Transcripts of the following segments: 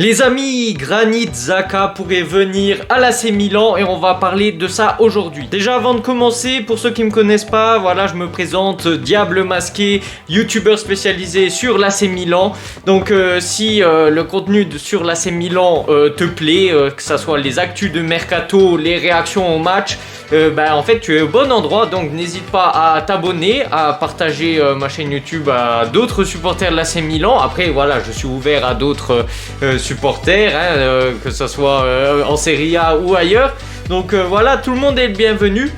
Les amis, Granit Xhaka pourrait venir à l'AC Milan et on va parler de ça aujourd'hui. Déjà avant de commencer, pour ceux qui me connaissent pas, voilà, je me présente Diable Masqué, youtubeur spécialisé sur l'AC Milan. Donc si le contenu sur l'AC Milan te plaît, que ça soit les actus de mercato, les réactions au match, en fait tu es au bon endroit. Donc n'hésite pas à t'abonner, à partager ma chaîne YouTube à d'autres supporters de l'AC Milan. Après voilà, je suis ouvert à d'autres supporters, que ce soit en Serie A ou ailleurs. Donc voilà, tout le monde est le bienvenu.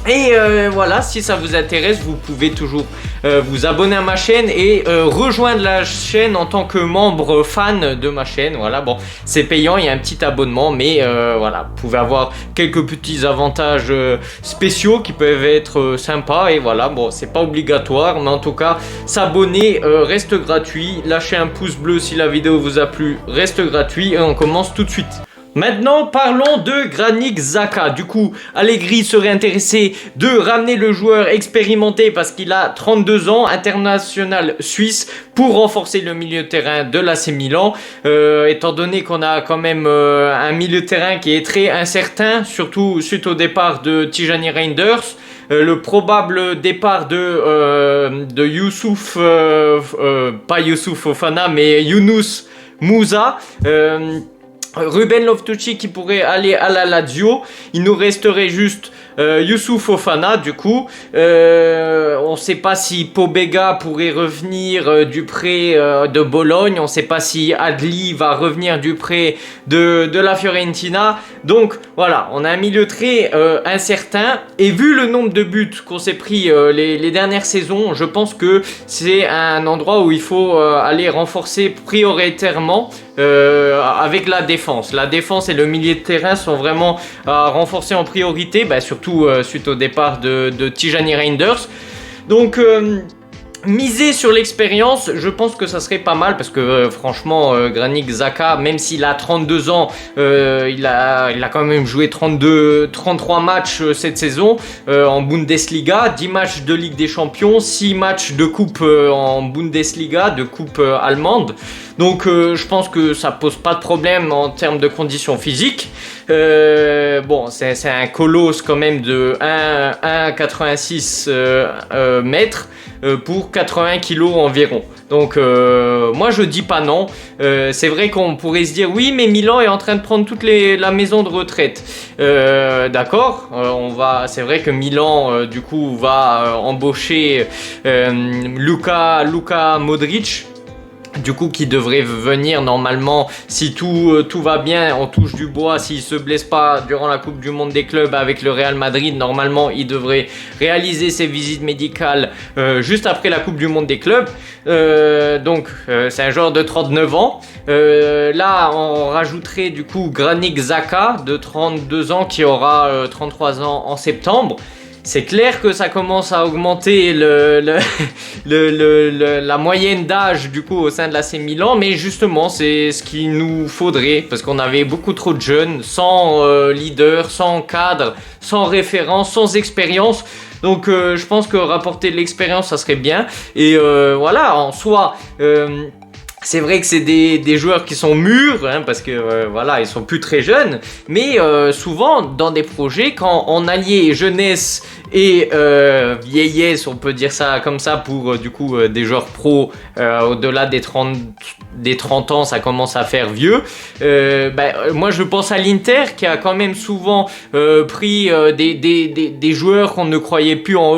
Et voilà, si ça vous intéresse, vous pouvez toujours vous abonner à ma chaîne et rejoindre la chaîne en tant que membre fan de ma chaîne. Voilà, bon, c'est payant, il y a un petit abonnement, mais voilà, vous pouvez avoir quelques petits avantages spéciaux qui peuvent être sympas. Et voilà, bon, c'est pas obligatoire, mais en tout cas, s'abonner reste gratuit. Lâchez un pouce bleu si la vidéo vous a plu, reste gratuit. Et on commence tout de suite. Maintenant, parlons de Granit Xhaka. Du coup, Allegri serait intéressé de ramener le joueur expérimenté parce qu'il a 32 ans, international suisse, pour renforcer le milieu de terrain de l'AC Milan. Étant donné qu'on a quand même un milieu de terrain qui est très incertain, surtout suite au départ de Tijani Reinders. Le probable départ de Youssouf, pas Youssouf Fofana, mais Younous Moussa. Ruben Loftus-Cheek qui pourrait aller à la Lazio. Il nous resterait juste Youssouf Fofana du coup. On ne sait pas si Pobega pourrait revenir du prêt de Bologne. On ne sait pas si Adli va revenir du prêt de la Fiorentina. Donc voilà, on a un milieu très incertain. Et vu le nombre de buts qu'on s'est pris les dernières saisons, je pense que c'est un endroit où il faut aller renforcer prioritairement avec la défense. La défense et le milieu de terrain sont vraiment à renforcer en priorité, surtout suite au départ de Tijani Reinders. Donc miser sur l'expérience, je pense que ça serait pas mal parce que franchement Granit Xhaka, même s'il a 32 ans, il a quand même joué 33 matchs cette saison en Bundesliga, 10 matchs de Ligue des Champions, 6 matchs de coupe en Bundesliga, de coupe allemande. Donc je pense que ça pose pas de problème en termes de conditions physiques. Bon, c'est un colosse quand même de 1,86 mètres pour 80 kilos environ. Donc moi je dis pas non. C'est vrai qu'on pourrait se dire oui, mais Milan est en train de prendre la maison de retraite. D'accord, c'est vrai que Milan du coup va embaucher Luka Modric. Du coup, qui devrait venir normalement, si tout va bien, on touche du bois, s'il se blesse pas durant la Coupe du Monde des clubs avec le Real Madrid, normalement il devrait réaliser ses visites médicales juste après la Coupe du Monde des clubs. Donc c'est un joueur de 39 ans. Là on rajouterait du coup Granit Xhaka de 32 ans qui aura 33 ans en septembre. C'est clair que ça commence à augmenter la moyenne d'âge du coup au sein de l'AC Milan, mais justement c'est ce qu'il nous faudrait parce qu'on avait beaucoup trop de jeunes, sans leader, sans cadre, sans référence, sans expérience. Donc je pense que rapporter de l'expérience ça serait bien. Et voilà, en soi c'est vrai que c'est des joueurs qui sont mûrs, parce que voilà, ils sont plus très jeunes, mais souvent dans des projets, quand on alliait jeunesse et vieillesse, on peut dire ça comme ça, pour du coup des joueurs pros au-delà des 30 ans, ça commence à faire vieux. Moi je pense à l'Inter qui a quand même souvent pris des joueurs qu'on ne croyait plus en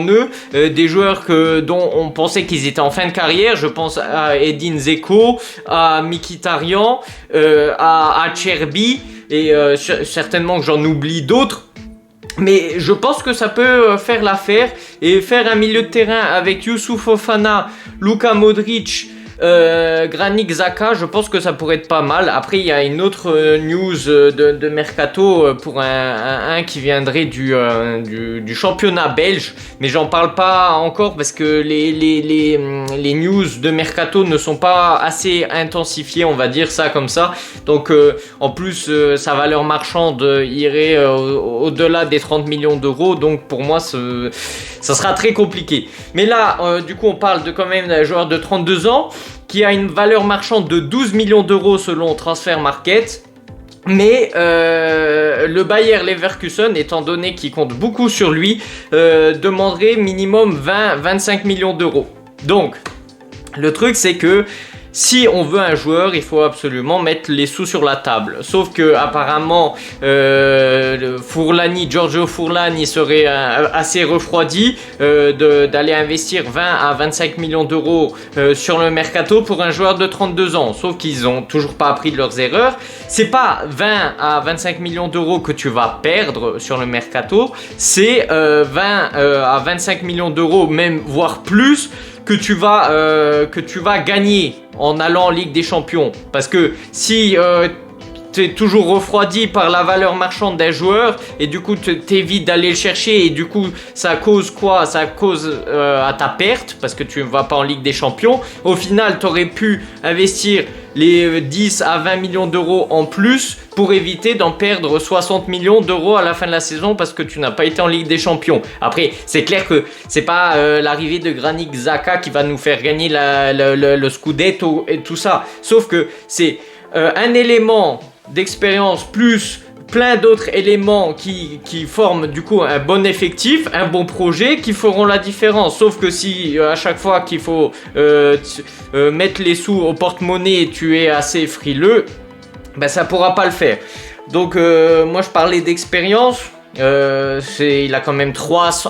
eux, des joueurs dont on pensait qu'ils étaient en fin de carrière. Je pense à Edin Dzeko, à Mkhitaryan, à Acerbi et certainement que j'en oublie d'autres. Mais je pense que ça peut faire l'affaire et faire un milieu de terrain avec Youssouf Fofana, Luka Modric, Granit Xhaka, je pense que ça pourrait être pas mal. Après il y a une autre news de mercato pour un qui viendrait du championnat belge, mais j'en parle pas encore parce que les news de mercato ne sont pas assez intensifiées, on va dire ça comme ça. Donc en plus sa valeur marchande irait au-delà des 30 millions d'euros, donc pour moi ça sera très compliqué. Mais là du coup on parle de quand même d'un joueur de 32 ans qui a une valeur marchande de 12 millions d'euros selon Transfer Market. Mais le Bayer Leverkusen, étant donné qu'il compte beaucoup sur lui, demanderait minimum 20-25 millions d'euros. Donc, le truc c'est que si on veut un joueur, il faut absolument mettre les sous sur la table. Sauf que apparemment, Giorgio Furlani serait assez refroidi d'aller investir 20 à 25 millions d'euros sur le mercato pour un joueur de 32 ans. Sauf qu'ils ont toujours pas appris de leurs erreurs. C'est pas 20 à 25 millions d'euros que tu vas perdre sur le mercato, c'est 20 à 25 millions d'euros, même voire plus, que tu vas gagner en allant en Ligue des Champions. Parce que si tu es toujours refroidi par la valeur marchande d'un joueur et du coup t'évites d'aller le chercher et du coup ça cause quoi? Ça cause à ta perte parce que tu ne vas pas en Ligue des Champions. Au final, tu aurais pu investir les 10 à 20 millions d'euros en plus pour éviter d'en perdre 60 millions d'euros à la fin de la saison parce que tu n'as pas été en Ligue des Champions. Après, c'est clair que c'est pas l'arrivée de Granit Xhaka qui va nous faire gagner le Scudetto et tout ça. Sauf que c'est un élément d'expérience plus plein d'autres éléments qui forment du coup un bon effectif, un bon projet qui feront la différence. Sauf que si à chaque fois qu'il faut mettre les sous au porte-monnaie tu es assez frileux, ben ça pourra pas le faire. Donc moi je parlais d'expérience. Il a quand même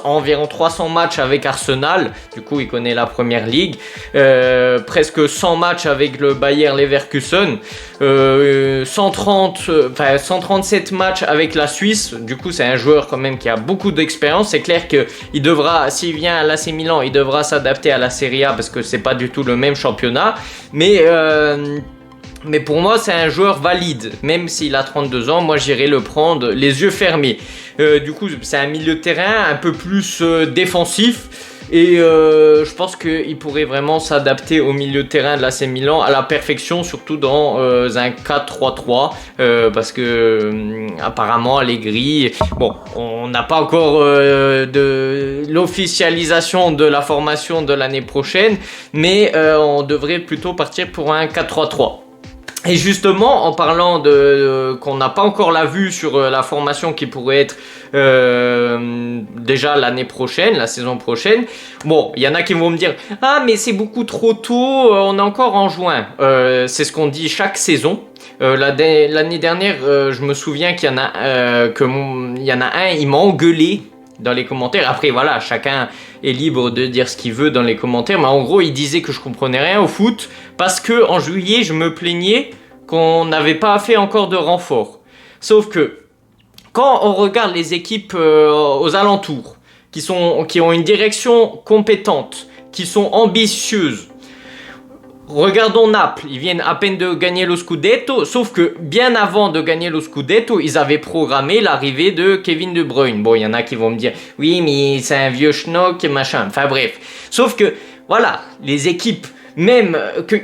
environ 300 matchs avec Arsenal, du coup il connaît la première ligue, presque 100 matchs avec le Bayer Leverkusen, 137 matchs avec la Suisse. Du coup c'est un joueur quand même qui a beaucoup d'expérience. C'est clair que il devra, s'il vient à l'AC Milan, il devra s'adapter à la Serie A parce que c'est pas du tout le même championnat, mais pour moi, c'est un joueur valide. Même s'il a 32 ans, moi, j'irai le prendre les yeux fermés. Du coup, c'est un milieu de terrain un peu plus défensif. Et je pense qu'il pourrait vraiment s'adapter au milieu de terrain de l'AC Milan à la perfection, surtout dans un 4-3-3. Parce que apparemment, Allegri... Bon, on n'a pas encore de l'officialisation de la formation de l'année prochaine. Mais on devrait plutôt partir pour un 4-3-3. Et justement, en parlant qu'on n'a pas encore la vue sur la formation qui pourrait être déjà l'année prochaine, la saison prochaine. Bon, il y en a qui vont me dire « Ah, mais c'est beaucoup trop tôt, on est encore en juin. » C'est ce qu'on dit chaque saison. L'année dernière, je me souviens qu'il y en a un, il m'a engueulé dans les commentaires. Après, voilà, chacun est libre de dire ce qu'il veut dans les commentaires. Mais en gros, il disait que je comprenais rien au foot parce que en juillet, je me plaignais qu'on n'avait pas fait encore de renfort. Sauf que quand on regarde les équipes aux alentours, qui ont une direction compétente, qui sont ambitieuses, regardons Naples, ils viennent à peine de gagner le Scudetto, sauf que bien avant de gagner le Scudetto, ils avaient programmé l'arrivée de Kevin De Bruyne. Bon, il y en a qui vont me dire, oui, mais c'est un vieux schnock et machin. Enfin bref. Sauf que, voilà, les équipes, même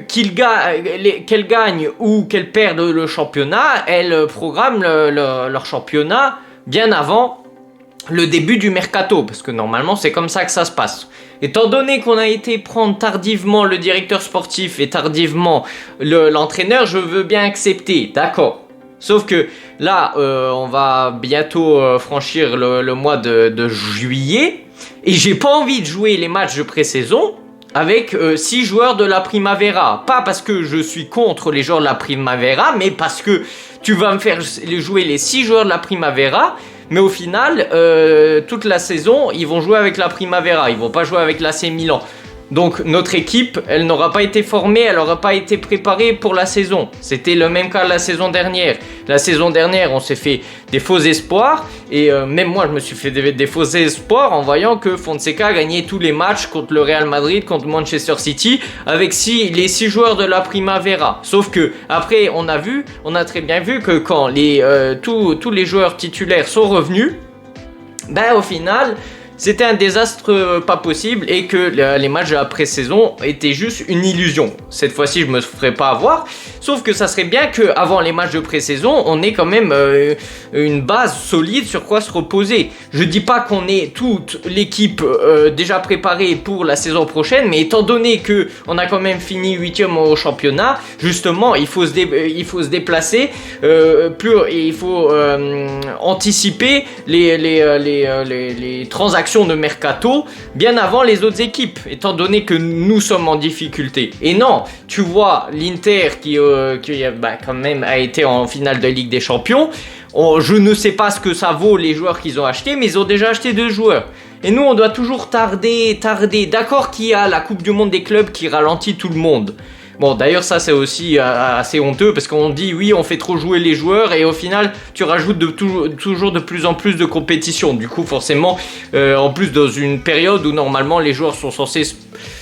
qu'elles gagnent ou qu'elles perdent le championnat, elles programment leur championnat bien avant le début du mercato, parce que normalement c'est comme ça que ça se passe. Étant donné qu'on a été prendre tardivement le directeur sportif et tardivement l'entraîneur, je veux bien accepter, d'accord. Sauf que là, on va bientôt franchir le mois de juillet, et j'ai pas envie de jouer les matchs de pré-saison avec 6 joueurs de la Primavera. Pas parce que je suis contre les joueurs de la Primavera, mais parce que tu vas me faire jouer les 6 joueurs de la Primavera, mais au final, toute la saison, ils vont jouer avec la Primavera, ils vont pas jouer avec l'AC Milan. Donc notre équipe, elle n'aura pas été formée, elle n'aura pas été préparée pour la saison. C'était le même cas la saison dernière. La saison dernière, on s'est fait des faux espoirs. Et même moi, je me suis fait des faux espoirs en voyant que Fonseca gagnait tous les matchs contre le Real Madrid, contre Manchester City, avec les 6 joueurs de la Primavera. Sauf que après, on a très bien vu que quand tous les joueurs titulaires sont revenus, ben au final... c'était un désastre pas possible et que les matchs de la pré-saison étaient juste une illusion. Cette fois-ci, je me ferai pas avoir. Sauf que ça serait bien qu'avant les matchs de pré-saison, on ait quand même une base solide sur quoi se reposer. Je dis pas qu'on ait toute l'équipe déjà préparée pour la saison prochaine, mais étant donné que on a quand même fini 8e au championnat, justement, il faut se déplacer, et il faut anticiper les transactions de mercato bien avant les autres équipes, étant donné que nous sommes en difficulté. Et non, tu vois l'Inter qui quand même a été en finale de Ligue des Champions. Je ne sais pas ce que ça vaut les joueurs qu'ils ont achetés, mais ils ont déjà acheté 2 joueurs. Et nous, on doit toujours tarder. D'accord qu'il y a la Coupe du Monde des clubs qui ralentit tout le monde. Bon, d'ailleurs, ça, c'est aussi assez honteux parce qu'on dit, oui, on fait trop jouer les joueurs et au final, tu rajoutes toujours de plus en plus de compétition. Du coup, forcément, en plus, dans une période où normalement les joueurs sont censés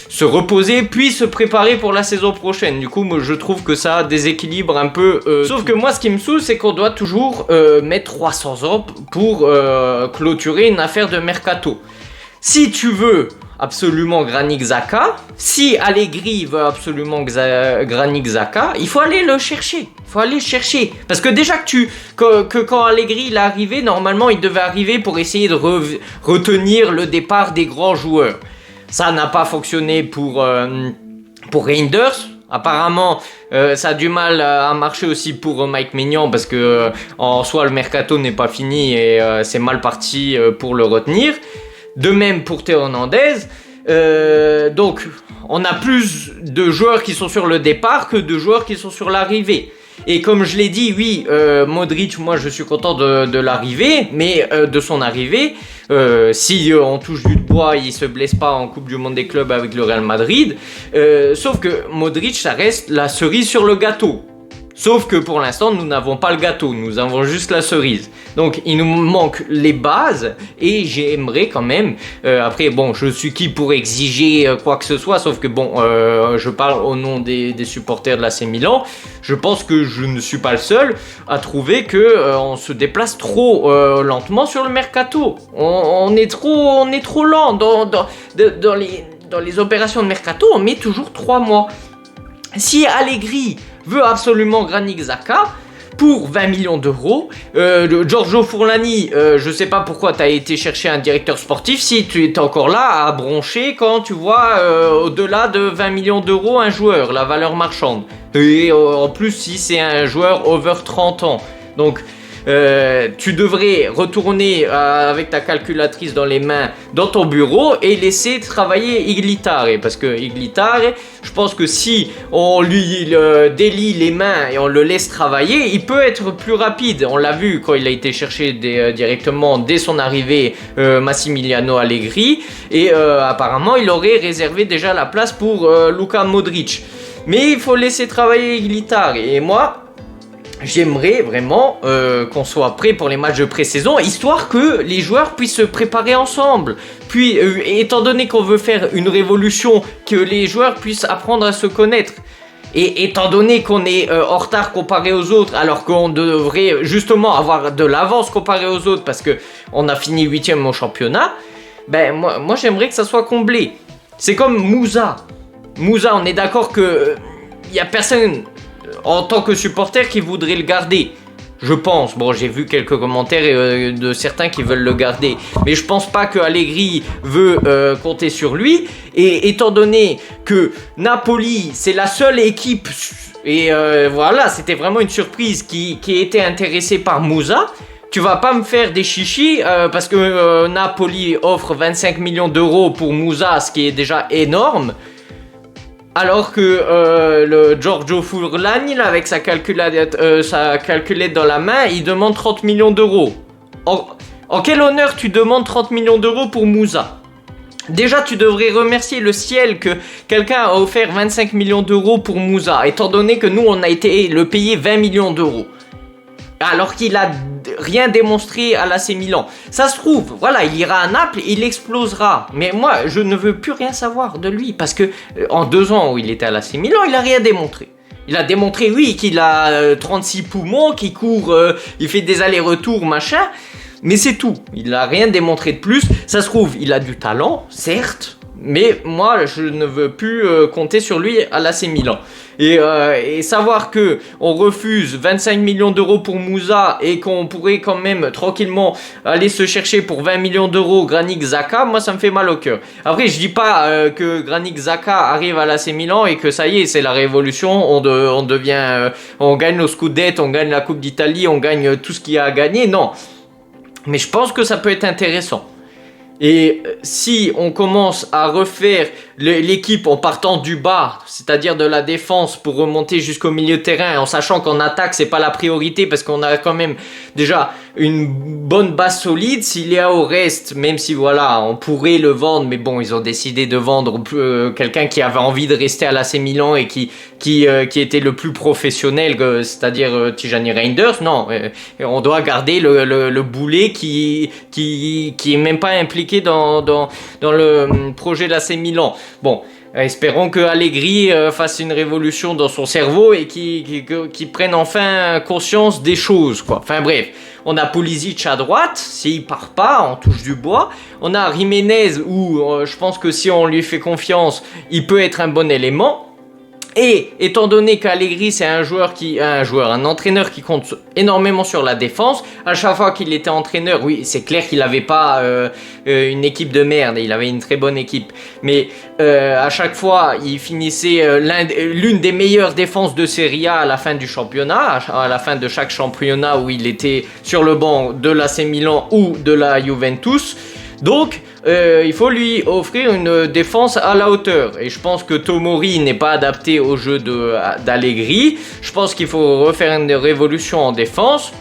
se reposer puis se préparer pour la saison prochaine. Du coup, moi, je trouve que ça déséquilibre un peu. Sauf que moi, ce qui me saoule, c'est qu'on doit toujours mettre 300 ans pour clôturer une affaire de mercato. Si tu veux absolument Granit Xhaka, si Allegri veut absolument Granit Xhaka, il faut aller le chercher. Parce que déjà que quand Allegri il est arrivé, normalement il devait arriver pour essayer de retenir le départ des grands joueurs. Ça n'a pas fonctionné pour Reinders. Apparemment, ça a du mal à marcher aussi pour Mike Maignan parce que en soi le mercato n'est pas fini et c'est mal parti pour le retenir. De même pour Théo Hernandez. Donc, on a plus de joueurs qui sont sur le départ que de joueurs qui sont sur l'arrivée. Et comme je l'ai dit, oui, Modric, moi je suis content de l'arrivée, mais de son arrivée, si on touche du bois, il se blesse pas en Coupe du Monde des clubs avec le Real Madrid. Sauf que Modric, ça reste la cerise sur le gâteau. Sauf que pour l'instant, nous n'avons pas le gâteau, nous avons juste la cerise. Donc, il nous manque les bases et j'aimerais quand même... après, bon, je suis qui pour exiger quoi que ce soit, sauf que bon, je parle au nom des supporters de l'AC Milan. Je pense que je ne suis pas le seul à trouver qu'on se déplace trop lentement sur le mercato. On est trop lent dans les opérations de mercato, on met toujours 3 mois. Si Allegri veut absolument Granit Xhaka pour 20 millions d'euros, Giorgio Furlani, je sais pas pourquoi tu as été chercher un directeur sportif si tu es encore là à broncher quand tu vois au-delà de 20 millions d'euros un joueur, la valeur marchande. Et en plus si c'est un joueur over 30 ans. Donc tu devrais retourner avec ta calculatrice dans les mains dans ton bureau et laisser travailler Iglitare, parce que Iglitare, je pense que si on lui délie les mains et on le laisse travailler, il peut être plus rapide. On l'a vu quand il a été cherché directement dès son arrivée, Massimiliano Allegri, et apparemment il aurait réservé déjà la place pour Luka Modric. Mais il faut laisser travailler Iglitare, et moi j'aimerais vraiment qu'on soit prêt pour les matchs de pré-saison, histoire que les joueurs puissent se préparer ensemble. Puis, étant donné qu'on veut faire une révolution, que les joueurs puissent apprendre à se connaître. Et étant donné qu'on est en retard comparé aux autres, alors qu'on devrait justement avoir de l'avance comparé aux autres, parce qu'on a fini 8e au championnat, ben moi j'aimerais que ça soit comblé. C'est comme Moussa. Moussa, on est d'accord que y a personne en tant que supporter qui voudrait le garder, je pense. Bon, j'ai vu quelques commentaires de certains qui veulent le garder, mais je pense pas que Allegri veut compter sur lui. Et étant donné que Napoli, c'est la seule équipe, et voilà, c'était vraiment une surprise qui était intéressée par Moussa. Tu vas pas me faire des chichis parce que Napoli offre 25 millions d'euros pour Moussa, ce qui est déjà énorme. Alors que le Giorgio Furlani, là, avec sa calculette dans la main, il demande 30 millions d'euros. En quel honneur tu demandes 30 millions d'euros pour Moussa ? Déjà, tu devrais remercier le ciel que quelqu'un a offert 25 millions d'euros pour Moussa, étant donné que nous, on a été le payer 20 millions d'euros. Alors qu'il a rien démontré à l'AC Milan. Ça se trouve, voilà, il ira à Naples, il explosera. Mais moi, je ne veux plus rien savoir de lui, parce que en 2 ans où il était à l'AC Milan, il a rien démontré. Il a démontré, oui, qu'il a 36 poumons, qu'il court, il fait des allers-retours, machin. Mais c'est tout, il n'a rien démontré de plus. Ça se trouve, il a du talent, certes, mais moi je ne veux plus compter sur lui à l'AC Milan. Et savoir que on refuse 25 millions d'euros pour Moussa et qu'on pourrait quand même tranquillement aller se chercher pour 20 millions d'euros Granit Xhaka, moi ça me fait mal au cœur. Après je dis pas que Granit Xhaka arrive à l'AC Milan et que ça y est, c'est la révolution, on devient, on gagne nos Scudetto, on gagne la Coupe d'Italie, on gagne tout ce qu'il y a à gagner, non. Mais je pense que ça peut être intéressant. Et si on commence à refaire l'équipe en partant du bas, c'est-à-dire de la défense pour remonter jusqu'au milieu de terrain, en sachant qu'en attaque c'est pas la priorité parce qu'on a quand même déjà une bonne base solide, s'il y a au reste, même si voilà, on pourrait le vendre, mais bon, ils ont décidé de vendre quelqu'un qui avait envie de rester à l'AC Milan et qui était le plus professionnel, c'est-à-dire Tijani Reinders. Non, on doit garder le boulet qui est même pas impliqué dans le projet de l'AC Milan. Bon, espérons que Allegri fasse une révolution dans son cerveau et qu'il prenne enfin conscience des choses, quoi. Enfin bref, on a Pulisic à droite, s'il part pas, on touche du bois. On a Jiménez où je pense que si on lui fait confiance, il peut être un bon élément. Et étant donné qu'Allegri c'est un entraîneur qui compte énormément sur la défense, à chaque fois qu'il était entraîneur, oui c'est clair qu'il n'avait pas une équipe de merde, il avait une très bonne équipe, mais à chaque fois il finissait l'une des meilleures défenses de Serie A à la fin du championnat, à la fin de chaque championnat où il était sur le banc de l'AC Milan ou de la Juventus. Donc, il faut lui offrir une défense à la hauteur. Et je pense que Tomori n'est pas adapté au jeu d'Allegri. Je pense qu'il faut refaire une révolution en défense.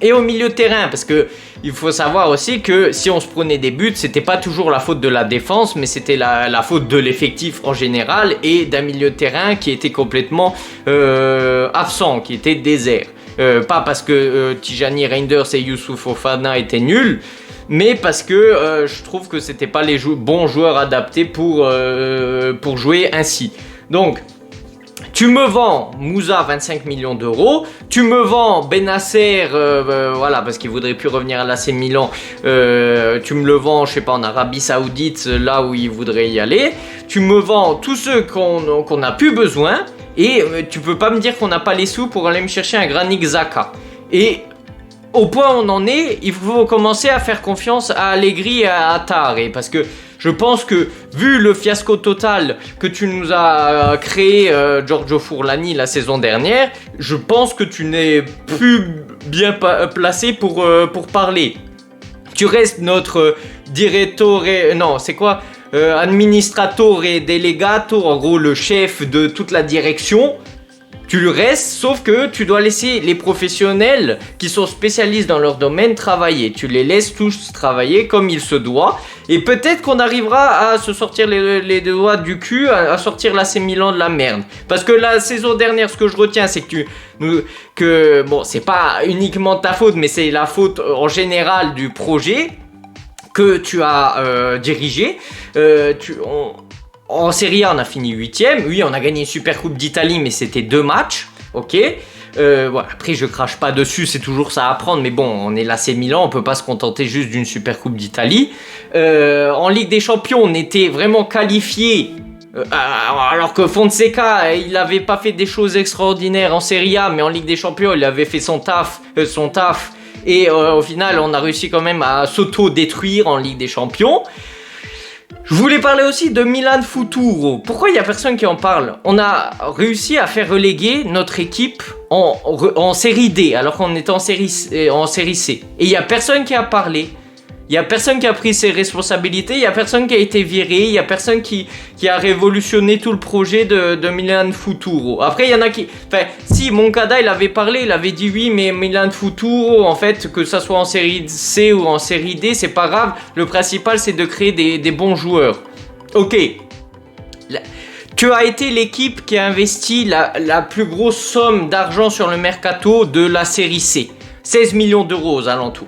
Et au milieu de terrain, parce que il faut savoir aussi que si on se prenait des buts, c'était pas toujours la faute de la défense, mais c'était la faute de l'effectif en général et d'un milieu de terrain qui était complètement absent, qui était désert. Pas parce que Tijani Reinders et Youssouf Fofana étaient nuls, mais parce que je trouve que c'était pas les bons joueurs adaptés pour jouer ainsi. Donc, tu me vends Moussa 25 millions d'euros, tu me vends Bennacer, voilà, parce qu'il voudrait plus revenir à l'AC Milan, tu me le vends, je sais pas, en Arabie Saoudite, là où il voudrait y aller, tu me vends tous ceux qu'on n'a plus besoin, et tu peux pas me dire qu'on n'a pas les sous pour aller me chercher un Granit Xhaka. Et au point où on en est, il faut commencer à faire confiance à Allegri et à Tare, parce que je pense que, vu le fiasco total que tu nous as créé, Giorgio Furlani, la saison dernière, je pense que tu n'es plus bien placé pour parler. Tu restes notre administratore delegato, en gros le chef de toute la direction. Tu le restes, sauf que tu dois laisser les professionnels qui sont spécialistes dans leur domaine travailler. Tu les laisses tous travailler comme il se doit. Et peut-être qu'on arrivera à se sortir les doigts du cul, à sortir l'AC Milan de la merde. Parce que la saison dernière, ce que je retiens, c'est que bon, c'est pas uniquement ta faute, mais c'est la faute en général du projet que tu as dirigé. En Serie A, on a fini 8ème. Oui, on a gagné une Super Coupe d'Italie, mais c'était 2 matchs. Ok. Voilà. Après, je crache pas dessus, c'est toujours ça à prendre. Mais bon, on est l'AC Milan, on peut pas se contenter juste d'une Super Coupe d'Italie. En Ligue des Champions, on était vraiment qualifiés. Alors que Fonseca, il avait pas fait des choses extraordinaires en Serie A, mais en Ligue des Champions, il avait fait son taf. Et au final, on a réussi quand même à s'auto-détruire en Ligue des Champions. Je voulais parler aussi de Milan Futuro. Pourquoi il n'y a personne qui en parle? On a réussi à faire reléguer notre équipe en série D, alors qu'on était en série C. Et il n'y a personne qui a parlé. Il n'y a personne qui a pris ses responsabilités, il n'y a personne qui a été viré, il n'y a personne qui a révolutionné tout le projet de Milan Futuro. Après, il y en a qui... Enfin, si Moncada, il avait parlé, il avait dit oui, mais Milan Futuro, en fait, que ça soit en série C ou en série D, c'est pas grave. Le principal, c'est de créer des bons joueurs. Ok. Tu as été l'équipe qui a investi la plus grosse somme d'argent sur le mercato de la série C. 16 millions d'euros aux alentours.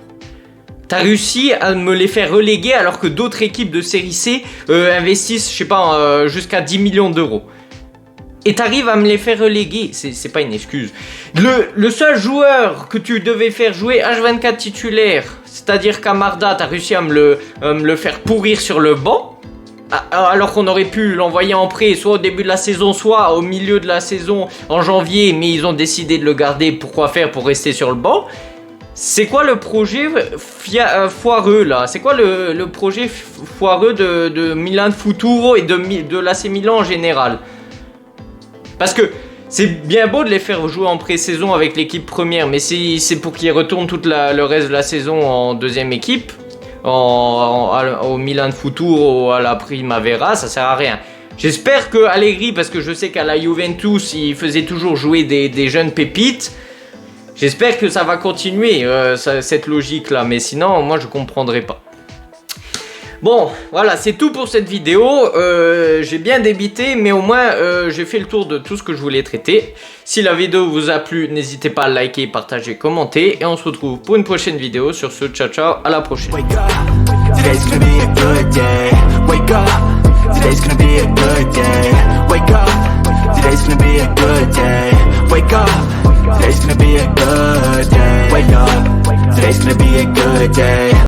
T'as réussi à me les faire reléguer alors que d'autres équipes de série C investissent, je sais pas, jusqu'à 10 millions d'euros. et t'arrives à me les faire reléguer. C'est pas une excuse. Le seul joueur que tu devais faire jouer H24 titulaire, c'est-à-dire Camarda, t'as réussi à me le faire pourrir sur le banc, alors qu'on aurait pu l'envoyer en prêt, soit au début de la saison, soit au milieu de la saison, en janvier, mais ils ont décidé de le garder. Pourquoi faire pour rester sur le banc? C'est quoi le projet foireux là? C'est quoi le projet foireux de Milan Futuro et de l'AC Milan en général? Parce que c'est bien beau de les faire jouer en pré-saison avec l'équipe première, mais si c'est pour qu'ils retournent tout le reste de la saison en deuxième équipe, au Milan Futuro ou à la Primavera, ça sert à rien. J'espère que Allegri, parce que je sais qu'à la Juventus, il faisait toujours jouer des jeunes pépites. J'espère que ça va continuer, cette logique-là, mais sinon, moi, je comprendrai pas. Bon, voilà, c'est tout pour cette vidéo. J'ai bien débité, mais au moins, j'ai fait le tour de tout ce que je voulais traiter. Si la vidéo vous a plu, n'hésitez pas à liker, partager, commenter. Et on se retrouve pour une prochaine vidéo. Sur ce, ciao, ciao, à la prochaine. Today's gonna be a good day.